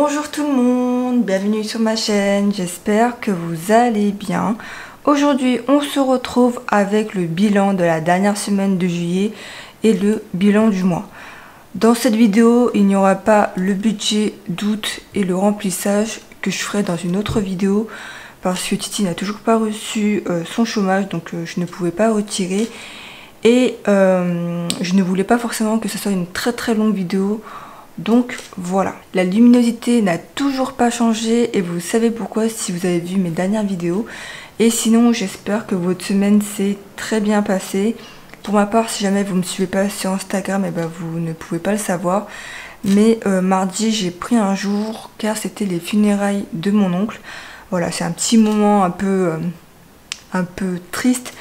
Bonjour tout le monde, bienvenue sur ma chaîne, j'espère que vous allez bien. Aujourd'hui on se retrouve avec le bilan de la dernière semaine de juillet et le bilan du mois. Dans cette vidéo il n'y aura pas le budget d'août et le remplissage que je ferai dans une autre vidéo parce que Titi n'a toujours pas reçu son chômage, donc je ne pouvais pas retirer et je ne voulais pas forcément que ce soit une très longue vidéo. Donc voilà, la luminosité n'a toujours pas changé et vous savez pourquoi si vous avez vu mes dernières vidéos. Et sinon j'espère que votre semaine s'est très bien passée. Pour ma part, si jamais vous ne me suivez pas sur Instagram, et ben vous ne pouvez pas le savoir. Mais mardi j'ai pris un jour car c'était les funérailles de mon oncle. Voilà, c'est un petit moment un peu triste.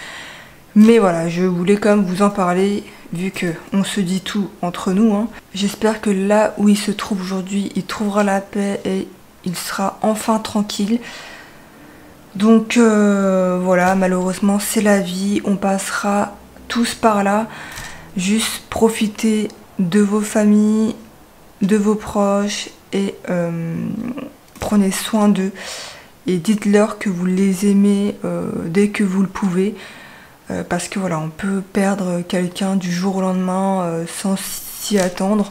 Mais voilà, je voulais quand même vous en parler, vu que on se dit tout entre nous, hein. J'espère que là où il se trouve aujourd'hui, il trouvera la paix et il sera enfin tranquille. Donc voilà, malheureusement c'est la vie, on passera tous par là. Juste profitez de vos familles, de vos proches et prenez soin d'eux. Et dites-leur que vous les aimez dès que vous le pouvez. Parce que voilà, on peut perdre quelqu'un du jour au lendemain sans s'y attendre.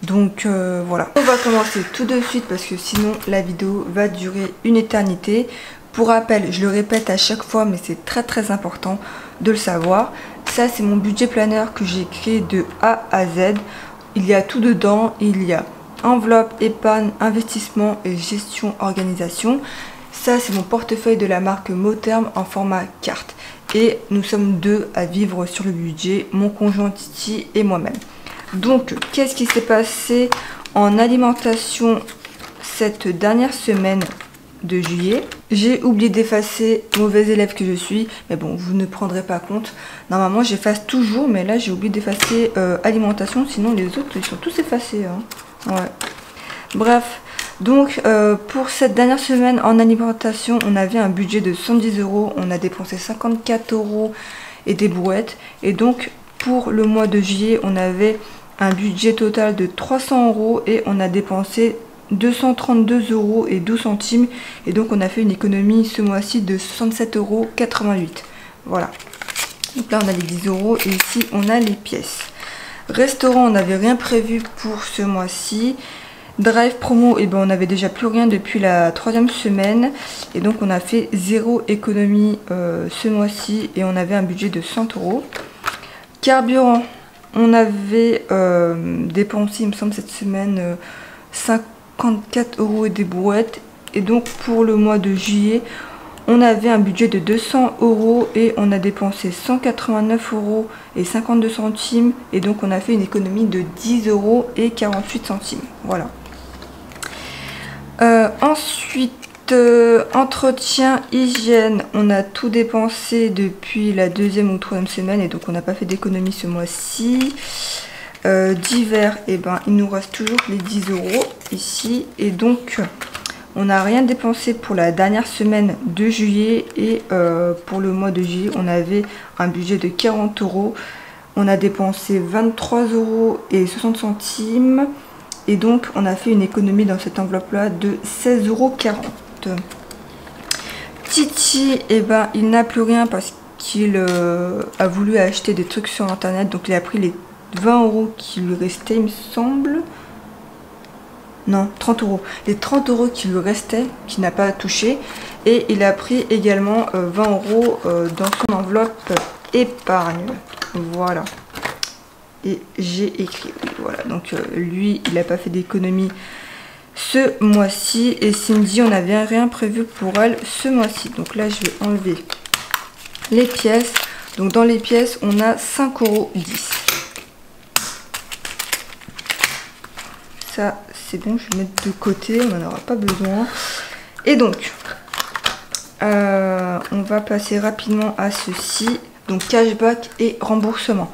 Donc voilà. On va commencer tout de suite parce que sinon la vidéo va durer une éternité. Pour rappel, je le répète à chaque fois, mais c'est très important de le savoir. Ça, c'est mon budget planner que j'ai créé de A à Z. Il y a tout dedans. Il y a enveloppe, épargne, investissement et gestion organisation. Ça, c'est mon portefeuille de la marque Motherm en format carte. Et nous sommes deux à vivre sur le budget, mon conjoint Titi et moi-même. Donc, qu'est-ce qui s'est passé en alimentation cette dernière semaine de juillet? J'ai oublié d'effacer, mauvais élève que je suis, mais bon, vous ne prendrez pas compte. Normalement, j'efface toujours, mais là, j'ai oublié d'effacer alimentation, sinon les autres, ils sont tous effacés. Hein. Ouais. Bref. Donc pour cette dernière semaine en alimentation, on avait un budget de 110 €, on a dépensé 54 € et des brouettes. Et donc pour le mois de juillet, on avait un budget total de 300 € et on a dépensé 232 € et 12 centimes. Et donc on a fait une économie ce mois-ci de 67,88 €. Voilà. Donc là on a les 10 € et ici on a les pièces. Restaurant, on n'avait rien prévu pour ce mois-ci. Drive promo, et ben on n'avait déjà plus rien depuis la 3e semaine et donc on a fait 0 économie ce mois-ci et on avait un budget de 100 €. Carburant, on avait dépensé, il me semble, cette semaine 54 € et des brouettes. Et donc pour le mois de juillet, on avait un budget de 200 € et on a dépensé 189 € et 52 centimes. Et donc on a fait une économie de 10 € et 48 centimes. Voilà. Ensuite, entretien, hygiène, on a tout dépensé depuis la 2e ou 3e semaine et donc on n'a pas fait d'économie ce mois-ci. Divers, et ben il nous reste toujours les 10 € ici et donc on n'a rien dépensé pour la dernière semaine de juillet et pour le mois de juillet on avait un budget de 40 €. On a dépensé 23 € et 60 centimes. Et donc on a fait une économie dans cette enveloppe là de 16,40 €. Titi, eh ben, il n'a plus rien parce qu'il a voulu acheter des trucs sur internet. Donc il a pris les 20 € qui lui restaient, il me semble. Non, 30 €. Les 30 € qui lui restaient, qu'il n'a pas touché. Et il a pris également 20 € dans son enveloppe épargne. Voilà. Et j'ai écrit, oui, voilà, donc lui il n'a pas fait d'économie ce mois-ci et Cindy on n'avait rien prévu pour elle ce mois-ci. Donc là je vais enlever les pièces. Donc dans les pièces on a 5,10 €. Ça c'est bon, je vais mettre de côté, on n'en aura pas besoin. Et donc on va passer rapidement à ceci, donc cashback et remboursement.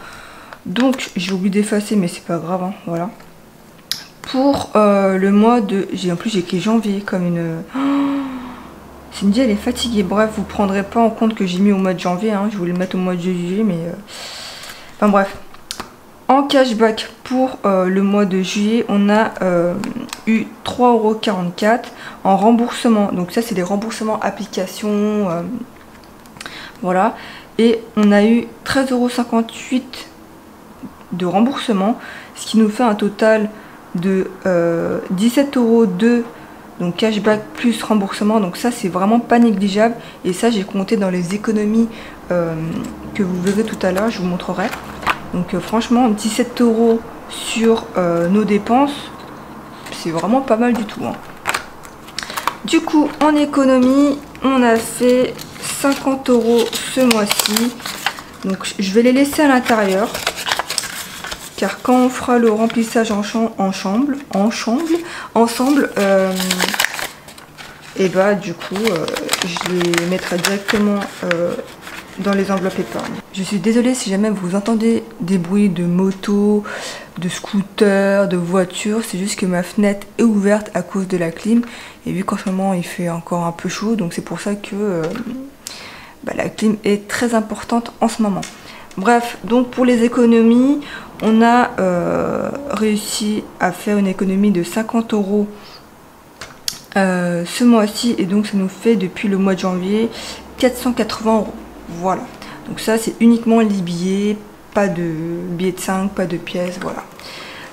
Donc j'ai oublié d'effacer mais c'est pas grave, hein, voilà. Pour le mois de... En plus j'ai écrit janvier comme une... Cindy elle est fatiguée. Bref, vous prendrez pas en compte que j'ai mis au mois de janvier, hein. Je voulais le mettre au mois de juillet mais... Enfin bref. En cashback pour le mois de juillet, on a eu 3,44 € en remboursement. Donc ça, c'est des remboursements applications. Voilà. Et on a eu 13,58 € de remboursement, ce qui nous fait un total de 17,02 €. Donc cashback plus remboursement. Donc ça, c'est vraiment pas négligeable. Et ça, j'ai compté dans les économies que vous verrez tout à l'heure. Je vous montrerai. Donc franchement, 17 € sur nos dépenses, c'est vraiment pas mal du tout, hein. Du coup, en économie, on a fait 50 € ce mois-ci. Donc je vais les laisser à l'intérieur. Car quand on fera le remplissage ensemble, et bah du coup, je les mettrai directement dans les enveloppes épargne. Je suis désolée si jamais vous entendez des bruits de moto, de scooter, de voiture. C'est juste que ma fenêtre est ouverte à cause de la clim. Et vu qu'en ce moment il fait encore un peu chaud, donc c'est pour ça que la clim est très importante en ce moment. Bref, donc pour les économies, on a réussi à faire une économie de 50 € ce mois-ci. Et donc ça nous fait depuis le mois de janvier 480 €. Voilà, donc ça c'est uniquement les billets, pas de billets de 5, pas de pièces, voilà.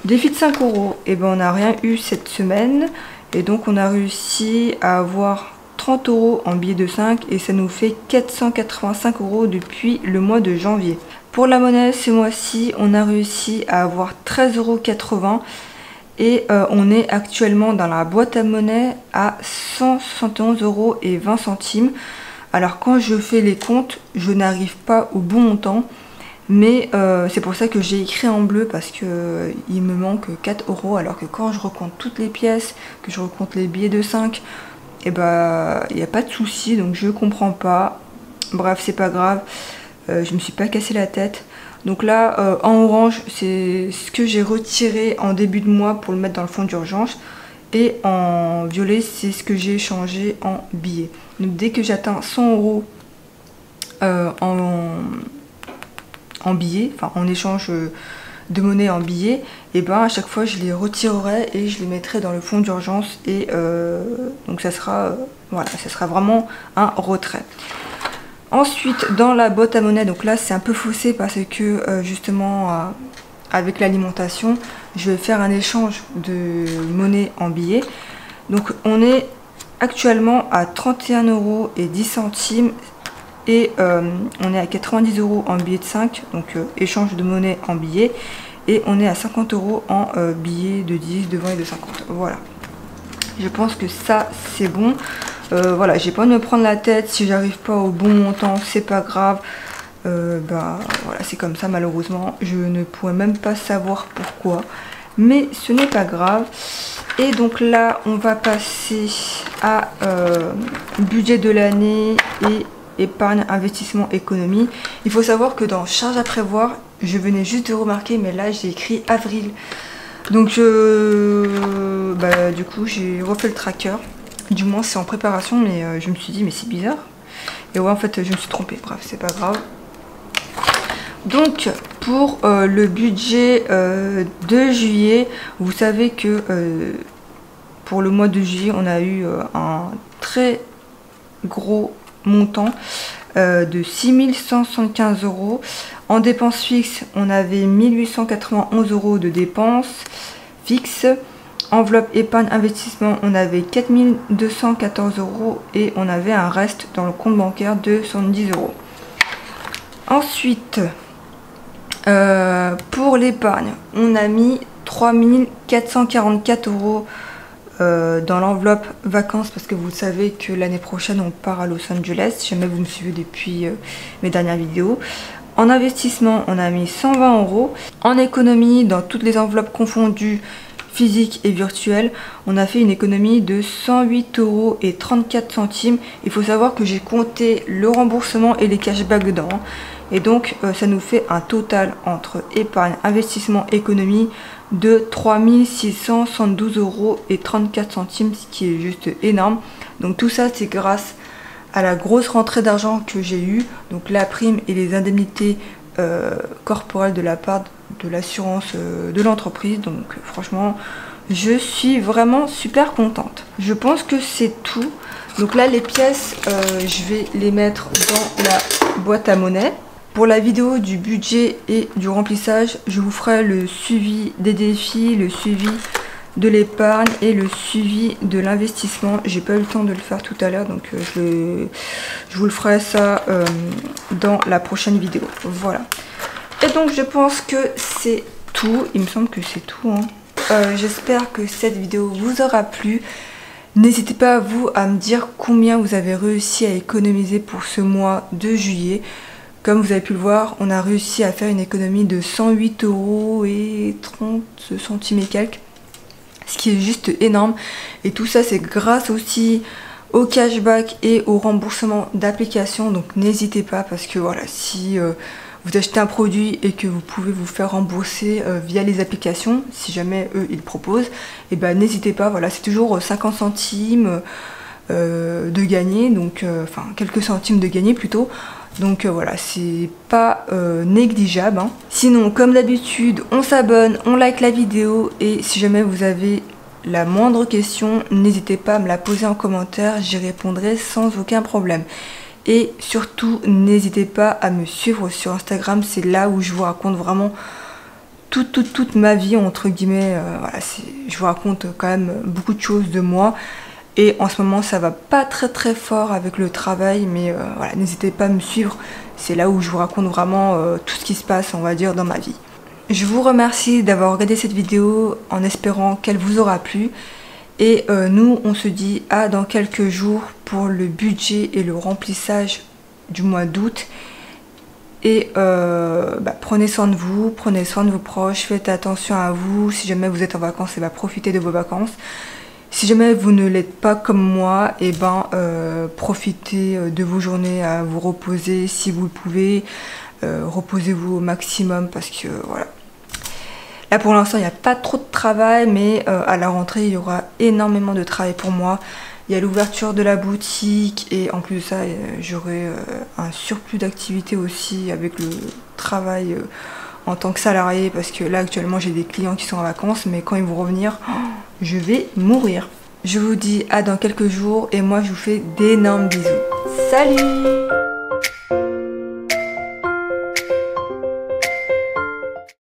Défi de 5 €, et ben on n'a rien eu cette semaine, et donc on a réussi à avoir 30 € en billets de 5, et ça nous fait 485 € depuis le mois de janvier. Pour la monnaie, ce mois-ci, on a réussi à avoir 13,80 €, et on est actuellement dans la boîte à monnaie à 171,20 €. Alors quand je fais les comptes, je n'arrive pas au bon montant, mais c'est pour ça que j'ai écrit en bleu, parce que il me manque 4 €, alors que quand je recompte toutes les pièces, que je recompte les billets de 5, et bah il n'y a pas de souci, donc je comprends pas. Bref, c'est pas grave, je me suis pas cassé la tête. Donc là, en orange, c'est ce que j'ai retiré en début de mois pour le mettre dans le fonds d'urgence. Et en violet, c'est ce que j'ai changé en billets. Donc dès que j'atteins 100 € en billets, enfin en échange de monnaie en billets, et ben à chaque fois je les retirerai et je les mettrai dans le fonds d'urgence. Et donc ça sera voilà, ça sera vraiment un retrait. Ensuite, dans la boîte à monnaie, donc là c'est un peu faussé parce que justement avec l'alimentation, je vais faire un échange de monnaie en billets. Donc on est actuellement à 31,10 € et on est à 90 € en billets de 5, donc échange de monnaie en billets, et on est à 50 € en billets de 10, de 20 et de 50. Voilà. Je pense que ça c'est bon. Voilà, j'ai pas envie de me prendre la tête. Si j'arrive pas au bon montant, c'est pas grave. Voilà, c'est comme ça, malheureusement. Je ne pourrais même pas savoir pourquoi, mais ce n'est pas grave. Et donc là, on va passer à budget de l'année et épargne, investissement, économie. Il faut savoir que dans charge à prévoir, je venais juste de remarquer, mais là j'ai écrit avril. Donc du coup j'ai refait le tracker. Du moins c'est en préparation, mais je me suis dit mais c'est bizarre. Et ouais, en fait je me suis trompée. Bref, c'est pas grave. Donc pour le budget de juillet, vous savez que pour le mois de juillet on a eu un très gros montant de 6 175 €. En dépenses fixes, on avait 1891 € de dépenses fixes. Enveloppe épargne investissement, on avait 4214 € et on avait un reste dans le compte bancaire de 110 €. Ensuite, pour l'épargne, on a mis 3444 € dans l'enveloppe vacances, parce que vous savez que l'année prochaine on part à Los Angeles, si jamais vous me suivez depuis mes dernières vidéos. En investissement, on a mis 120 €. En économie, dans toutes les enveloppes confondues, physique et virtuelle, on a fait une économie de 108,34 €. Il faut savoir que j'ai compté le remboursement et les cashbacks dedans. Et donc ça nous fait un total entre épargne, investissement, économie de 3672,34 €, ce qui est juste énorme. Donc tout ça c'est grâce à la grosse rentrée d'argent que j'ai eue, donc la prime et les indemnités corporelles de la part de l'assurance de l'entreprise. Donc franchement, je suis vraiment super contente. Je pense que c'est tout. Donc là, les pièces, je vais les mettre dans la boîte à monnaie. Pour la vidéo du budget et du remplissage, je vous ferai le suivi des défis, le suivi de l'épargne et le suivi de l'investissement. J'ai pas eu le temps de le faire tout à l'heure, donc je vous le ferai ça dans la prochaine vidéo. Voilà. Et donc je pense que c'est tout. Il me semble que c'est tout, hein. J'espère que cette vidéo vous aura plu. N'hésitez pas vous à me dire combien vous avez réussi à économiser pour ce mois de juillet. Comme vous avez pu le voir, on a réussi à faire une économie de 108 € et 30 centimes et quelques. Ce qui est juste énorme. Et tout ça, c'est grâce aussi au cashback et au remboursement d'applications. Donc n'hésitez pas, parce que voilà, si vous achetez un produit et que vous pouvez vous faire rembourser via les applications, si jamais eux ils proposent, et ben n'hésitez pas. Voilà, c'est toujours 50 centimes de gagner, donc enfin quelques centimes de gagner plutôt. Donc voilà, c'est pas négligeable, hein. Sinon, comme d'habitude, on s'abonne, on like la vidéo, et si jamais vous avez la moindre question, n'hésitez pas à me la poser en commentaire, j'y répondrai sans aucun problème. Et surtout, n'hésitez pas à me suivre sur Instagram, c'est là où je vous raconte vraiment toute ma vie, entre guillemets. Voilà, je vous raconte quand même beaucoup de choses de moi. Et en ce moment, ça va pas très fort avec le travail, mais voilà, n'hésitez pas à me suivre. C'est là où je vous raconte vraiment tout ce qui se passe, on va dire, dans ma vie. Je vous remercie d'avoir regardé cette vidéo en espérant qu'elle vous aura plu. Et nous, on se dit à dans quelques jours pour le budget et le remplissage du mois d'août. Et prenez soin de vous, prenez soin de vos proches, faites attention à vous. Si jamais vous êtes en vacances, et profitez de vos vacances. Si jamais vous ne l'êtes pas comme moi, et profitez de vos journées à vous reposer si vous le pouvez. Reposez-vous au maximum, parce que voilà. Là pour l'instant il n'y a pas trop de travail, mais à la rentrée il y aura énormément de travail pour moi. Il y a l'ouverture de la boutique, et en plus de ça j'aurai un surplus d'activité aussi avec le travail en tant que salarié, parce que là actuellement j'ai des clients qui sont en vacances, mais quand ils vont revenir, je vais mourir. Je vous dis à dans quelques jours, et moi je vous fais d'énormes bisous. Salut!